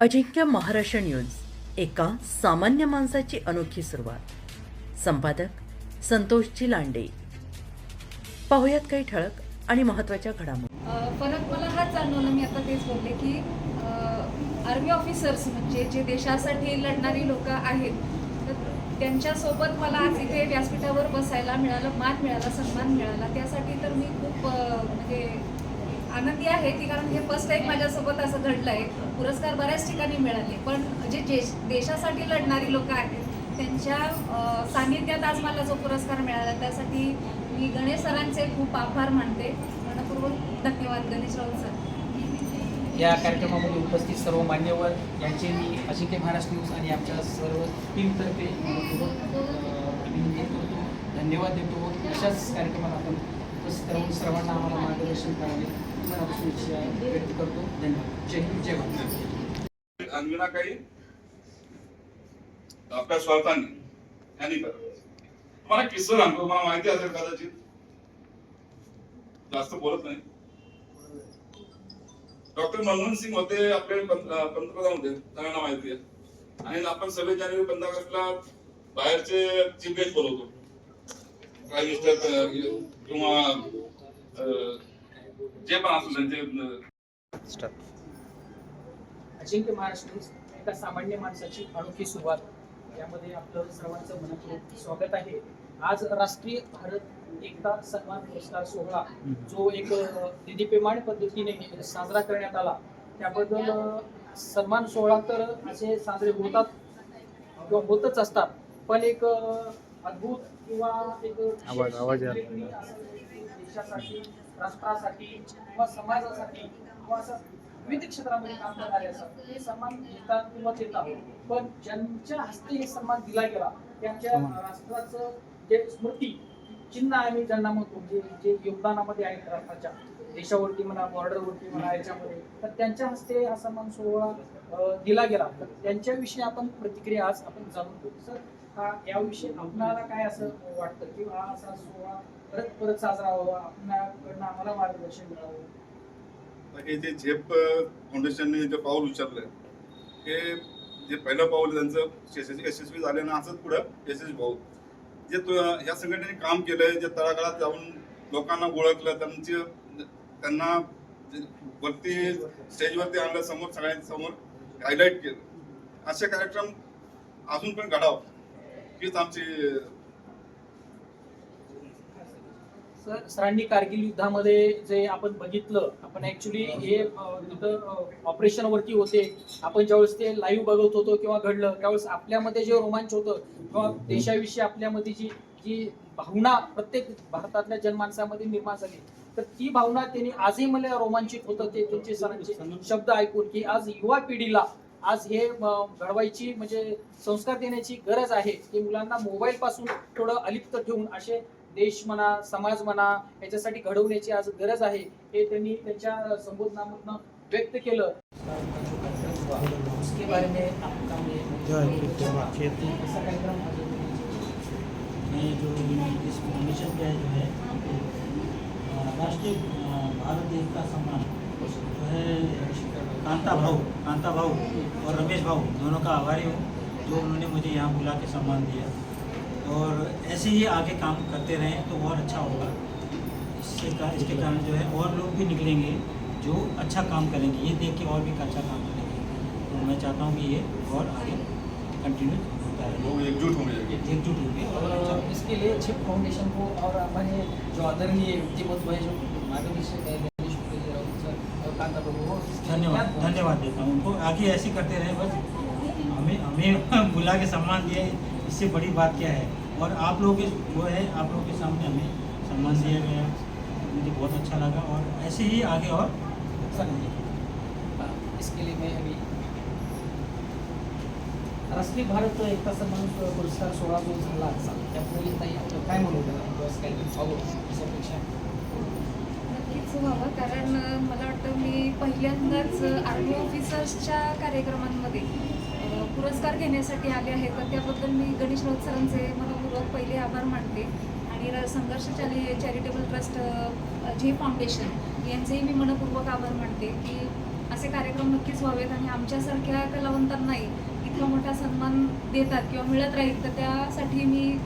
अजिंक्य Maharashtra news, एका सामान्य माणसाची अनोखी सुरुवात. संपादक संतोषजी लांडे. पाहुयात काही ठळक आणि महत्त्वाच्या घडामोडी. फरक मला हाच जाणवला, मी आता तेच बोलले की आर्मी ऑफिसर्स म्हणजे जे देशासाठी लढणारी लोक आहेत, तर त्यांच्यासोबत मला आज इथे व्यासपीठावर बसायला मिळालं, मान मिळाला, सन्मान मिळाला. त्यासाठी तर मी खूप म्हणजे आनंदी आहे की कारण हे फर्स्ट टाईम माझ्यासोबत असं घडलं आहे. पुरस्कार बऱ्याच ठिकाणी मिळाले, पण जे देशासाठी लढणारी लोक आहेत त्यांच्या सानिध्यात आज मला जो पुरस्कार मिळाला त्यासाठी मी गणेश सरांचे खूप आभार मानते. मनपूर्वक धन्यवाद गणेश राऊत सर. या कार्यक्रमामध्ये उपस्थित सर्व मान्यवर यांचे मी अजिंक्य महाराष्ट्र न्यूज आणि आमच्या सर्व टीमतर्फे अभिनंदन करतो, धन्यवाद देतो. अशाच कार्यक्रमात आपण सर्वांना आम्हाला मार्गदर्शन करावे मनापासून इच्छा व्यक्त करतो. धन्यवाद. जय हिंद, जय भारत. अंजना काही आपल्या स्वार्थाने यांनी करा. तुम्हाला किस्सा सांगतो, मला माहिती असेल कदाचित, जास्त बोलत नाही. डॉक्टर मनमोहन सिंग होते, आपले पंतप्रधान होते, सगळ्यांना माहिती आहे. आणि आपण 26 जानेवारी 15 ऑगस्टला बाहेरचे चीफ गेस्ट बोलवतो, प्राईम मिनिस्टर किंवा जे पण असू त्यांचे. अजिंक्य महाराष्ट्र न्यूज, एका सामान्य माणसाची अनोखी सुरुवात. यामध्ये आपलं सर्वांचं मनपूर्वक स्वागत आहे. आज राष्ट्रीय भारत एकता सन्मान पुरस्कार सोहळा जो एक देदीप्यमान पद्धतीने साजरा करण्यात आला, त्याबद्दल सन्मान सोहळा तर असे साजरे होतात किंवा होतच असतात, पण एक अद्भुत किंवा एक देशासाठी, राष्ट्रासाठी किंवा समाजासाठी किंवा असं विविध क्षेत्रामध्ये काम करणारे असतात, हे सन्मान घेतात किंवा देतात. पण ज्यांच्या हस्ते हे सन्मान दिला गेला त्यांच्या राष्ट्राचं जे स्मृती चिन्ह आम्ही ज्यांना म्हणतो, जे योगदानामध्ये आहेत राष्ट्राच्या, देशावरती म्हणा, बॉर्डरवरती म्हणा, याच्यामध्ये, तर त्यांच्या हस्ते हा सन्मान सोहळा दिला गेला. तर त्यांच्याविषयी आपण प्रतिक्रिया आज आपण जाणून घेऊ. सर, याविषयी आपणाला काय असं वाटतं की हा असा सोहळा परत परत साजरा व्हावा, आपल्याकडनं आम्हाला मार्गदर्शन मिळावं? हे जे झेप फाउंडेशनने जे पाऊल उचललंय, हे जे पहिलं पाऊल त्यांचं यशस्वी झालं ना, असंच पुढं यशस्वी पाऊल. जे या संघटनेने काम केलंय, जे तळागाळात जाऊन लोकांना ओळखलं, त्यांना वरती स्टेजवरती आणलं, समोर सगळ्यांसमोर हायलाईट केलं, असे कार्यक्रम अजून पण घडावं हीच आमची. सरांनी कारगिल युद्धामध्ये जे आपण बघितलं, आपण ऍक्च्युली हे युद्ध ऑपरेशन वरती होते, आपण ज्यावेळेस ते लाईव्ह बघत होतो किंवा घडलं, त्यावेळेस आपल्यामध्ये जे रोमांच होतं किंवा देशाविषयी आपल्यामध्ये जी जी भावना प्रत्येक भारतातल्या जनमानसामध्ये निर्माण झाली, तर ती भावना त्यांनी आजही मला रोमांचित होतं ते त्यांचे सरांचे शब्द ऐकून, की आज युवा पिढीला आज हे घडवायची म्हणजे संस्कार देण्याची गरज आहे, की मुलांना मोबाईल पासून थोडं अलिप्त ठेवून असे देश म्हणा, समाज म्हणा, याच्यासाठी घडवण्याची आज गरज आहे, हे त्यांनी त्यांच्या संबोधनामधून व्यक्त केलं. उसके बारे में आपका मैं जो इस फाउंडेशन का जो है राष्ट्रीय भारत देश का सम्मान जो है कांता भाऊ और रमेश भाऊ दोनों का आभारी हूँ, जो उन्होंने मुझे यहाँ बुला के सम्मान दिया, और ऐसे ही आगे काम करते रहें तो और अच्छा होगा. इसके कारण जो है और लोग भी निकलेंगे जो अच्छा काम करेंगे, ये देख के और भी अच्छा काम करेंगे. तो मैं चाहता हूँ कि ये और आगे कंटिन्यू होता है, लोग एकजुट होंगे. और इसके लिए छिप फाउंडेशन को और हमारे जो आदरणीय व्यक्तिमत्व है, जो मार्गदर्शक है गणेश सर और कांता प्रभु, धन्यवाद देता हूँ उनको. आगे ऐसे करते रहे, बस हमें बुला के सम्मान दिए, इससे बड़ी बात क्या है. और आप लोग जो है, आप लोगों के सामने हमें सम्मान दिया गया, मुझे बहुत अच्छा लगा, और ऐसे ही आगे और इसके लिए मैं अभी राष्ट्रीय भारत एकता सन्मान पुरस्कार सोहळा जो झाला त्यामुळे काय म्हणू अपेक्षा नक्कीच व्हावं, कारण मला वाटतं मी पहिल्यांदाच आर्मी ऑफिसर्सच्या कार्यक्रमांमध्ये पुरस्कार घेण्यासाठी आले आहे, तर त्याबद्दल मी गणेश राऊत सरांचे मनपूर्वक पहिले आभार मानते. आणि संघर्ष चॅरिटेबल ट्रस्ट जे फाउंडेशन यांचेही मी मनपूर्वक आभार मानते की असे कार्यक्रम नक्कीच व्हावेत आणि आमच्यासारख्या कलावंतांनाही इतका मोठा सन्मान देतात किंवा मिळत राहील तर त्यासाठी मी